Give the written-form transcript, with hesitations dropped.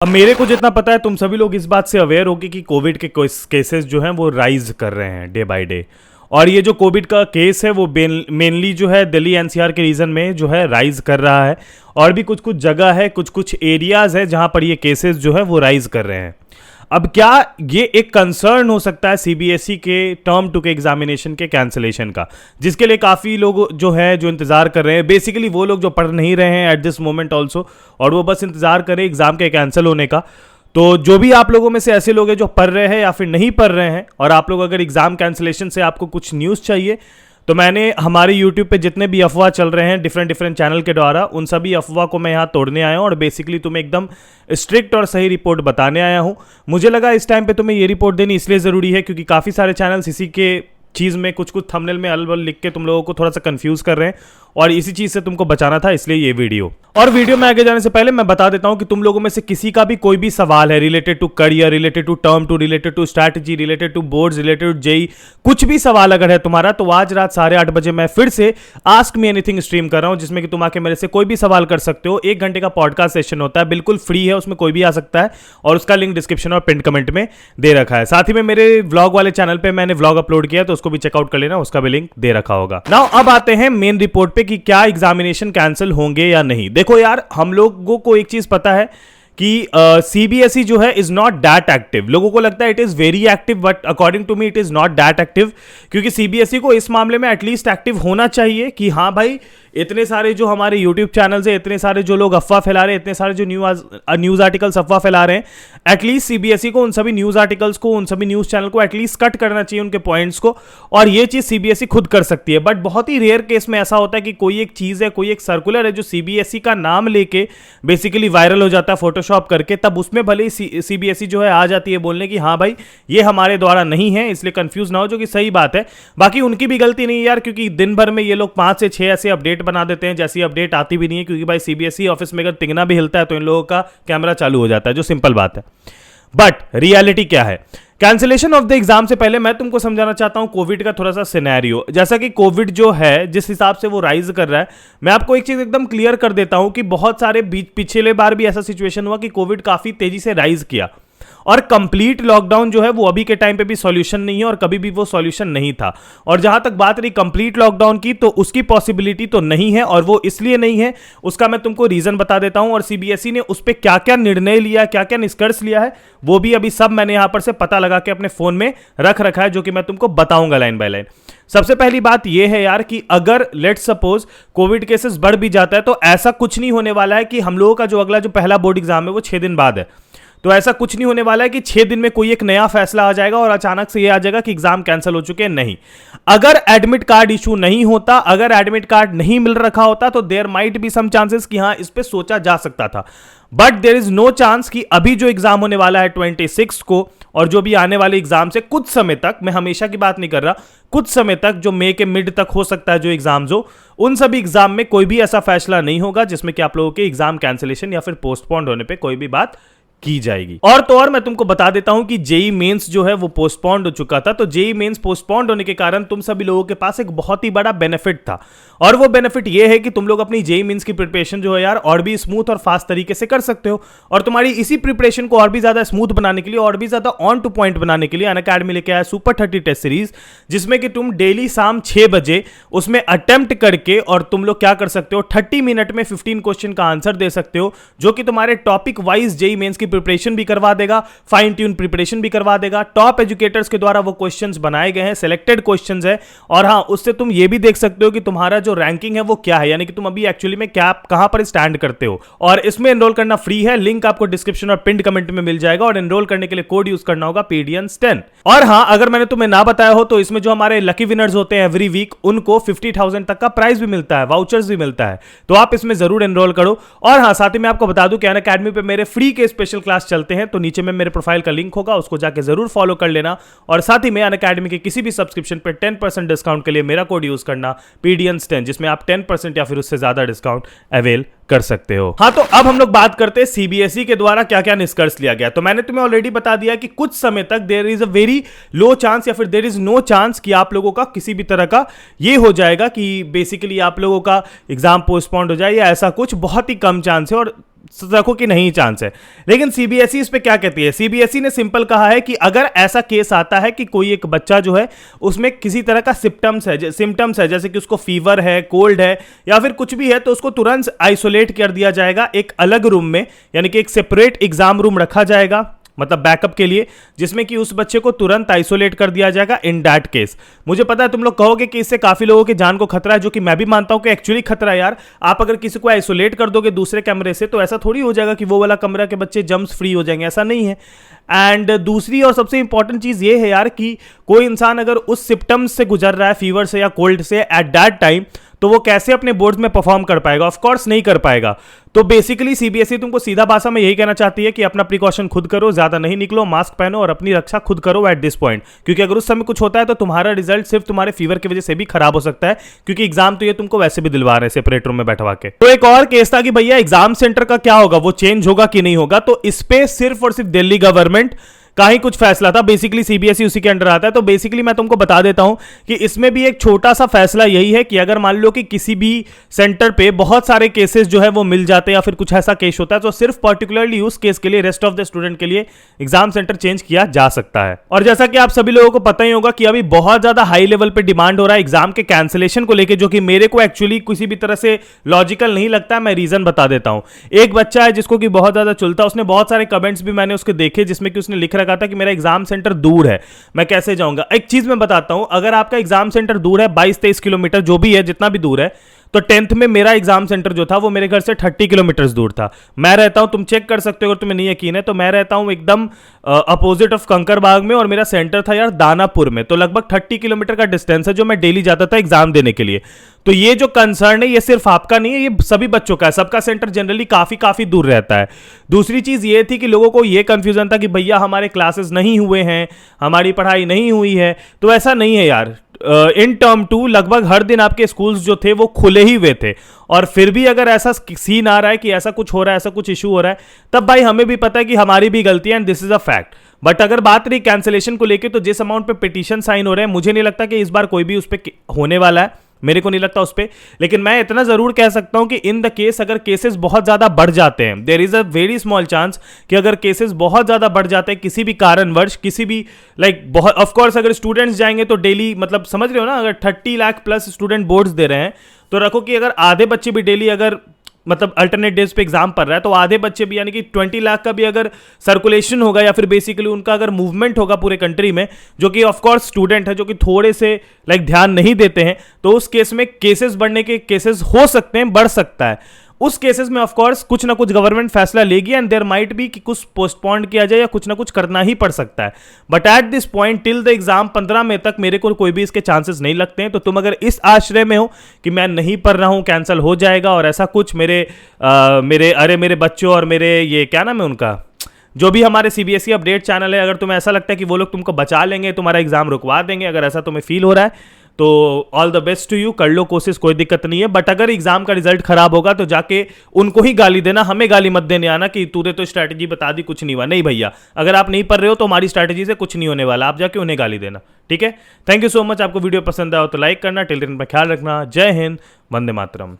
अब मेरे को जितना पता है तुम सभी लोग इस बात से अवेयर होगे कि कोविड के केसेस जो हैं वो राइज कर रहे हैं डे बाय डे। और ये जो कोविड का केस है वो मेनली जो है दिल्ली एनसीआर के रीजन में जो है राइज कर रहा है। और भी कुछ कुछ जगह है, कुछ कुछ एरियाज है जहां पर ये केसेस जो है वो राइज कर रहे हैं। अब क्या ये एक कंसर्न हो सकता है सीबीएसई के टर्म 2 के एग्जामिनेशन के कैंसिलेशन का, जिसके लिए काफ़ी लोग जो है जो इंतज़ार कर रहे हैं, बेसिकली वो लोग जो पढ़ नहीं रहे हैं एट दिस मोमेंट ऑल्सो, और वो बस इंतज़ार करें एग्जाम के कैंसिल होने का। तो जो भी आप लोगों में से ऐसे लोग हैं जो पढ़ रहे हैं या फिर नहीं पढ़ रहे हैं, और आप लोग अगर एग्जाम कैंसिलेशन से आपको कुछ न्यूज़ चाहिए, तो मैंने हमारे YouTube पे जितने भी अफवाह चल रहे हैं डिफरेंट चैनल के द्वारा, उन सभी अफवाह को मैं यहाँ तोड़ने आया हूँ और बेसिकली तुम्हें एकदम स्ट्रिक्ट और सही रिपोर्ट बताने आया हूँ। मुझे लगा इस टाइम पे तुम्हें ये रिपोर्ट देनी इसलिए ज़रूरी है क्योंकि काफ़ी सारे चैनल्स इसी के चीज़ में कुछ कुछ थंबनेल में अलबल लिख के तुम लोगों को थोड़ा सा कंफ्यूज कर रहे हैं, और इसी चीज़ से तुमको बचाना था, इसलिए ये वीडियो। और वीडियो में आगे जाने से पहले मैं बता देता हूं कि तुम लोगों में से किसी का भी कोई भी सवाल है related to career, related to term 2, related to strategy, related to boards, related to JEE, कुछ भी सवाल अगर है तुम्हारा, तो आज रात 8:30 बजे मैं फिर से आस्क मी एनीथिंग स्ट्रीम कर रहा हूं, जिसमें कि तुम आके मेरे से कोई भी सवाल कर सकते हो। 1 घंटे का पॉडकास्ट सेशन होता है, बिल्कुल फ्री है, उसमें कोई भी आ सकता है, और उसका लिंक डिस्क्रिप्शन और पिन कमेंट में दे रखा है। साथ ही में मेरे व्लॉग वाले चैनल पे मैंने व्लॉग अपलोड किया, तो उसको भी चेकआउट कर लेना, उसका भी लिंक दे रखा होगा। नाउ अब आते हैं मेन रिपोर्ट पे कि क्या एग्जामिनेशन कैंसिल होंगे या नहीं। देखो यार, हम लोगों को एक चीज पता है कि सीबीएसई जो है इज नॉट दैट एक्टिव। लोगों को लगता है it is very active, but according to me it is not that active, क्योंकि सीबीएसई को इस मामले में एटलीस्ट एक्टिव होना चाहिए कि हाँ भाई, इतने सारे जो हमारे यूट्यूब चैनल्स है, इतने सारे जो लोग अफवाह फैला रहे हैं, इतने सारे जो न्यूज आर्टिकल्स अफवाह फैला रहे हैं, एटलीस्ट सीबीएसई को उन सभी न्यूज आर्टिकल्स को, उन सभी न्यूज चैनल को एटलीस्ट कट करना चाहिए उनके पॉइंट्स को, और ये चीज सीबीएसई खुद कर सकती है। बट बहुत ही रेयर केस में ऐसा होता है कि कोई एक चीज है, कोई एक सर्कुलर है जो सीबीएसई का नाम लेके बेसिकली वायरल हो जाता है फोटोशॉप करके, तब उसमें भले ही सीबीएसई जो है आ जाती है बोलने की हाँ भाई ये हमारे द्वारा नहीं है, इसलिए कंफ्यूज ना हो, जो कि सही बात है। बाकी उनकी भी गलती नहीं है यार, क्योंकि दिन भर में ये लोग 5 से 6 ऐसे अपडेट बना देते हैं, जैसी अपडेट आती भी नहीं है, क्योंकि भाई सीबीएसई ऑफिस में अगर तिगना भी हिलता है तो इन लोगों का कैमरा चालू हो जाता है, जो सिंपल बात है। बट रियलिटी क्या है? कैंसिलेशन ऑफ द एग्जाम से पहले मैं तुमको समझाना चाहता हूं कोविड का थोड़ा सा सिनेरियो। जैसा कि कोविड जो है जिस हिसाब से वो राइज कर रहा है, मैं आपको एक चीज एकदम क्लियर कर देता हूं कि बहुत सारे पिछले बार भी ऐसा सिचुएशन हुआ कि कोविड काफी तेजी से राइज किया, और कंप्लीट लॉकडाउन जो है वो अभी के टाइम पे भी सॉल्यूशन नहीं है, और कभी भी वो सॉल्यूशन नहीं था। और जहां तक बात रही कंप्लीट लॉकडाउन की, तो उसकी पॉसिबिलिटी तो नहीं है, और वो इसलिए नहीं है, उसका मैं तुमको रीजन बता देता हूं। और सीबीएसई ने उस पर क्या क्या निर्णय लिया, क्या क्या निष्कर्ष लिया है, वो भी अभी सब मैंने यहां पर से पता लगा के अपने फोन में रख रखा है, जो कि मैं तुमको बताऊंगा लाइन बाय लाइन। सबसे पहली बात यह है यार कि अगर लेट्स सपोज कोविड केसेस बढ़ भी जाता है, तो ऐसा कुछ नहीं होने वाला है कि हम लोगों का जो अगला जो पहला बोर्ड एग्जाम है वो 6 दिन बाद है। तो ऐसा कुछ नहीं होने वाला है कि 6 दिन में कोई एक नया फैसला आ जाएगा और अचानक से ये आ जाएगा कि एग्जाम कैंसिल हो चुके हैं। नहीं, अगर एडमिट कार्ड इशू नहीं होता, अगर एडमिट कार्ड नहीं मिल रखा होता, तो there might be some chances कि हाँ इस पे सोचा जा सकता था। But there is no chance कि अभी जो एग्जाम होने वाला है 26 को, और जो भी आने वाले एग्जाम से कुछ समय तक, मैं हमेशा की बात नहीं कर रहा, कुछ समय तक जो मई के मिड तक हो सकता है जो एग्जाम्स हो, उन सभी एग्जाम में कोई भी ऐसा फैसला नहीं होगा जिसमें कि आप लोगों के एग्जाम कैंसिलेशन या फिर पोस्टपोन्ड होने पे कोई भी बात की जाएगी। और तो और मैं तुमको बता देता हूं कि जेई मेंस जो है वो पोस्टपोन्ड हो चुका था। तो जेई मेंस पोस्टपोन्ड होने के कारण तुम सभी लोगों के पास एक बहुत ही बड़ा बेनिफिट था, और वो बेनिफिट ये है कि तुम लोग अपनी जेई मेंस की प्रिपरेशन जो है यार और भी स्मूथ और फास्ट तरीके से कर सकते हो। और तुम्हारी इसी प्रिपरेशन को और भी ज्यादा स्मूथ बनाने के लिए, और भी ज्यादा ऑन टू पॉइंट बनाने के लिए अनअकैडमी लेके आया सुपर 30 टेस्ट सीरीज, जिसमें कि तुम डेली शाम 6 बजे उसमें अटेम्प्ट करके, और तुम लोग क्या कर सकते हो 30 मिनट में 15 क्वेश्चन का आंसर दे सकते हो, जो कि तुम्हारे टॉपिक वाइज जेई मेंस की प्रिपरेशन भी करवा देगा, फाइन ट्यून प्रिपरेशन भी करवा देगा। टॉप एजुकेटर्स के द्वारा वो क्वेश्चंस बनाए गए हैं, सिलेक्टेड क्वेश्चंस है, और हाँ उससे तुम ये भी देख सकते हो कि तुम्हारा जो रैंकिंग है वो क्या है, यानी कि तुम अभी एक्चुअली में क्या कहां पर स्टैंड करते हो। और इसमें एनरोल करना फ्री है, लिंक आपको डिस्क्रिप्शन और पिन कमेंट में मिल जाएगा, और एनरोल करने के लिए कोड यूज करना होगा PDNS10। और हाँ, अगर मैंने तुम्हें ना बताया हो तो इसमें जो हमारे लकी विनर्स होते हैं एवरी वीक, उनको 50,000 तक का प्राइज भी मिलता है, वाउचर्स भी मिलता है, तो आप इसमें जरूर एनरोल करो। और हाँ, साथ ही मैं आपको बता दूं कि अनअकैडमी पे मेरे फ्री के स्पेशल क्लास चलते हैं, तो नीचे में मेरे प्रोफाइल का लिंक होगा, उसको जाके जरूर फॉलो कर लेना। और साथ ही में अनअकैडमी के किसी भी सब्सक्रिप्शन पे 10% डिस्काउंट के लिए मेरा कोड यूज करना PDNS10, जिसमें आप 10% या फिर उससे ज्यादा डिस्काउंट अवेल कर सकते हो। हाँ, तो अब हम लोग बात करते हैं सीबीएसई के द्वारा क्या क्या निष्कर्ष लिया गया। तो मैंने तुम्हें ऑलरेडी बता दिया कि कुछ समय तक there is a very low chance या फिर देयर इज नो चांस कि आप लोगों का किसी भी तरह का ये हो जाएगा कि बेसिकली आप लोगों का एग्जाम पोस्टपोन्ड हो जाए, या ऐसा कुछ बहुत ही कम चांस है। और रखो कि नहीं चांस है। लेकिन सीबीएसई इस पे क्या कहती है? सीबीएसई ने सिंपल कहा है कि अगर ऐसा केस आता है कि कोई एक बच्चा जो है उसमें किसी तरह का सिम्टम्स है, जैसे कि उसको फीवर है, कोल्ड है या फिर कुछ भी है, तो उसको तुरंत आइसोलेट कर दिया जाएगा एक अलग रूम में, यानी कि एक सेपरेट एग्जाम रूम रखा जाएगा, मतलब बैकअप के लिए, जिसमें कि उस बच्चे को तुरंत आइसोलेट कर दिया जाएगा इन दैट केस। मुझे पता है तुम लोग कहोगे कि इससे काफी लोगों की जान को खतरा है, जो कि मैं भी मानता हूं कि एक्चुअली खतरा है यार। आप अगर किसी को आइसोलेट कर दोगे दूसरे कमरे से तो ऐसा थोड़ी हो जाएगा कि वो वाला कमरा के बच्चे जम्स फ्री हो जाएंगे, ऐसा नहीं है। एंड दूसरी और सबसे इंपॉर्टेंट चीज ये है यार कि कोई इंसान अगर उस सिम्टम्स से गुजर रहा है, फीवर से या कोल्ड से, एट दैट टाइम, तो वो कैसे अपने बोर्ड्स में परफॉर्म कर पाएगा? ऑफ कोर्स नहीं कर पाएगा। तो बेसिकली सीबीएसई तुमको सीधा भाषा में यही कहना चाहती है कि अपना प्रिकॉशन खुद करो, ज्यादा नहीं निकलो, मास्क पहनो और अपनी रक्षा खुद करो एट दिस पॉइंट, क्योंकि अगर उस समय कुछ होता है तो तुम्हारा रिजल्ट सिर्फ तुम्हारे फीवर की वजह से भी खराब हो सकता है, क्योंकि एग्जाम तो ये तुमको वैसे भी दिलवा रहे हैं सेपरेट रूम में बैठवा के। तो एक और केस था कि भैया एग्जाम सेंटर का क्या होगा, वो चेंज होगा कि नहीं होगा। तो इस पे सिर्फ और सिर्फ दिल्ली गवर्नमेंट का ही कुछ फैसला था। बेसिकली सीबीएसई उसी के अंडर आता है। तो बेसिकली मैं तुमको बता देता हूं कि इसमें भी एक छोटा सा फैसला यही है कि अगर मान लो कि किसी भी सेंटर पे बहुत सारे केसेस जो है वो मिल जाते हैं या फिर कुछ ऐसा केस होता है, तो सिर्फ पर्टिकुलरली उस केस के लिए, रेस्ट ऑफ द स्टूडेंट के लिए एग्जाम सेंटर चेंज किया जा सकता है। और जैसा कि आप सभी लोगों को पता ही होगा कि अभी बहुत ज्यादा हाई लेवल पे डिमांड हो रहा है एग्जाम के कैंसिलेशन को लेकर, जो कि मेरे को एक्चुअली किसी भी तरह से लॉजिकल नहीं लगता है। मैं रीजन बता देता हूं। एक बच्चा है जिसको कि बहुत ज्यादा चुलता है, उसने बहुत सारे कमेंट्स भी मैंने उसके देखे जिसमें कि उसने लिख रखा था कि मेरा एग्जाम सेंटर दूर है, मैं कैसे जाऊंगा। एक चीज मैं बताता हूं, अगर आपका एग्जाम सेंटर दूर है 22-23 किलोमीटर, जो भी है, जितना भी दूर है, तो 10th में मेरा एग्जाम सेंटर जो था वो मेरे घर से 30 किलोमीटर दूर था। मैं रहता हूं, तुम चेक कर सकते हो अगर तुम्हें नहीं यकीन है, तो मैं रहता हूं एकदम अपोजिट ऑफ कंकरबाग में, और मेरा सेंटर था यार दानापुर में। तो लगभग 30 किलोमीटर का डिस्टेंस है जो मैं डेली जाता था एग्जाम देने के लिए। तो ये जो कंसर्न है ये सिर्फ आपका नहीं है, ये सभी बच्चों का है। सबका सेंटर जनरली काफी दूर रहता है। दूसरी चीज ये थी कि लोगों को ये कंफ्यूजन था कि भैया हमारे क्लासेस नहीं हुए हैं, हमारी पढ़ाई नहीं हुई है। तो ऐसा नहीं है यार। इन टर्म 2 लगभग हर दिन आपके स्कूल्स जो थे वो खुले ही हुए थे, और फिर भी अगर ऐसा सीन आ रहा है कि ऐसा कुछ हो रहा है, ऐसा कुछ इशू हो रहा है, तब भाई हमें भी पता है कि हमारी भी गलती है, and this is a fact. But अगर बात रही कैंसिलेशन को लेके, तो जिस अमाउंट पे पिटीशन साइन हो रहे हैं, मुझे नहीं लगता कि इस बार कोई भी उस पर होने वाला है, मेरे को नहीं लगता उस पर। लेकिन मैं इतना जरूर कह सकता हूं कि इन द केस अगर केसेस बहुत ज्यादा बढ़ जाते हैं, there is a very small chance कि अगर केसेस बहुत ज्यादा बढ़ जाते हैं किसी भी कारणवश, किसी भी बहुत, ऑफ कोर्स अगर स्टूडेंट्स जाएंगे तो डेली, मतलब समझ रहे हो ना, अगर 30 लाख प्लस स्टूडेंट बोर्ड्स दे रहे हैं, तो रखो कि अगर आधे बच्चे भी डेली अगर मतलब अल्टरनेट डेज पे एग्जाम पढ़ रहा है, तो आधे बच्चे भी, यानी कि 20 लाख का भी अगर सर्कुलेशन होगा या फिर बेसिकली उनका अगर मूवमेंट होगा पूरे कंट्री में, जो कि ऑफ कोर्स स्टूडेंट है, जो कि थोड़े से ध्यान नहीं देते हैं, तो उस केस में केसेस बढ़ने के केसेस हो सकते हैं, बढ़ सकता है। उस केसेस में ऑफ कोर्स कुछ ना कुछ गवर्नमेंट फैसला लेगी, एंड देयर माइट बी कि कुछ पोस्टपोन किया जाए या कुछ ना कुछ करना ही पड़ सकता है। But at this point till the exam 15 मई तक मेरे को कोई भी इसके चांसेस नहीं लगते हैं। तो तुम अगर इस आश्रय में हो कि मैं नहीं पढ़ रहा हूं, कैंसिल हो जाएगा और ऐसा कुछ, मेरे बच्चों और मेरे ये क्या नाम है उनका, जो भी हमारे सीबीएसई अपडेट चैनल है, अगर तुम्हें ऐसा लगता है कि वो लोग तुमको बचा लेंगे, तुम्हारा एग्जाम रुकवा देंगे, अगर ऐसा तुम्हें फील हो रहा है, तो all the best to you, कर लो कोशिश, कोई दिक्कत नहीं है। बट अगर एग्जाम का रिजल्ट खराब होगा तो जाके उनको ही गाली देना, हमें गाली मत देने आना कि तूने तो स्ट्रैटेजी बता दी, कुछ नहीं हुआ। नहीं भैया, अगर आप नहीं पढ़ रहे हो तो हमारी स्ट्रैटेजी से कुछ नहीं होने वाला, आप जाके उन्हें गाली देना, ठीक है। Thank you so much. आपको वीडियो पसंद आया हो तो लाइक करना, टिल देन अपना ख्याल रखना। जय हिंद, वंदे मातरम।